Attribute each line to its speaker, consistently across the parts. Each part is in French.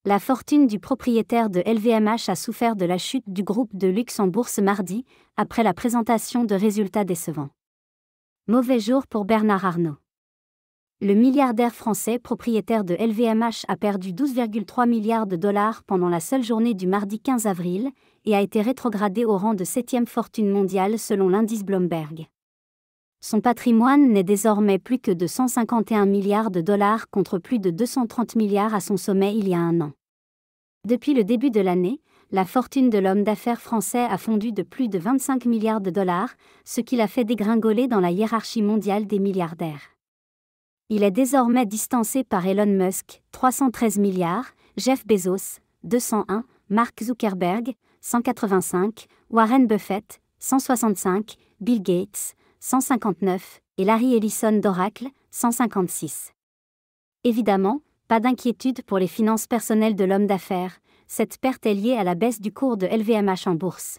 Speaker 1: La fortune du propriétaire de LVMH a souffert de la chute du groupe de luxe en bourse mardi, après la présentation de résultats décevants. Mauvais jour pour Bernard Arnault. Le milliardaire français propriétaire de LVMH a perdu 12,3 milliards de dollars pendant la seule journée du mardi 15 avril et a été rétrogradé au rang de 7e fortune mondiale selon l'indice Bloomberg. Son patrimoine n'est désormais plus que de 151 milliards de dollars contre plus de 230 milliards à son sommet il y a un an. Depuis le début de l'année, la fortune de l'homme d'affaires français a fondu de plus de 25 milliards de dollars, ce qui l'a fait dégringoler dans la hiérarchie mondiale des milliardaires. Il est désormais distancé par Elon Musk, 313 milliards, Jeff Bezos, 201, Mark Zuckerberg, 185, Warren Buffett, 165, Bill Gates, 159, et Larry Ellison d'Oracle, 156. Évidemment, pas d'inquiétude pour les finances personnelles de l'homme d'affaires, cette perte est liée à la baisse du cours de LVMH en bourse.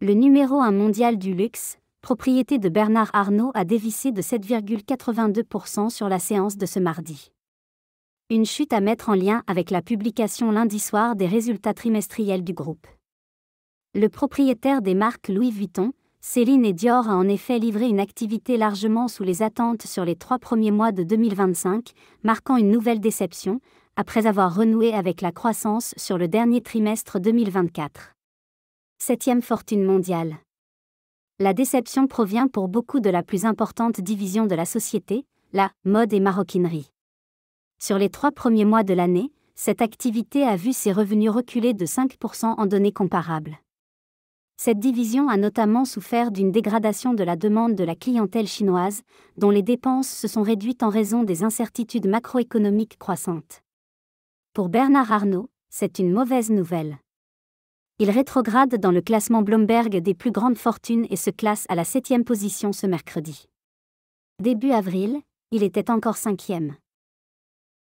Speaker 1: Le numéro 1 mondial du luxe, propriété de Bernard Arnault, a dévissé de 7,82% sur la séance de ce mardi. Une chute à mettre en lien avec la publication lundi soir des résultats trimestriels du groupe. Le propriétaire des marques Louis Vuitton, Céline et Dior a en effet livré une activité largement sous les attentes sur les 3 premiers mois de 2025, marquant une nouvelle déception, après avoir renoué avec la croissance sur le dernier trimestre 2024. 7e fortune mondiale. La déception provient pour beaucoup de la plus importante division de la société, la mode et maroquinerie. Sur les 3 premiers mois de l'année, cette activité a vu ses revenus reculer de 5% en données comparables. Cette division a notamment souffert d'une dégradation de la demande de la clientèle chinoise, dont les dépenses se sont réduites en raison des incertitudes macroéconomiques croissantes. Pour Bernard Arnault, c'est une mauvaise nouvelle. Il rétrograde dans le classement Bloomberg des plus grandes fortunes et se classe à la 7e position ce mercredi. Début avril, il était encore 5e.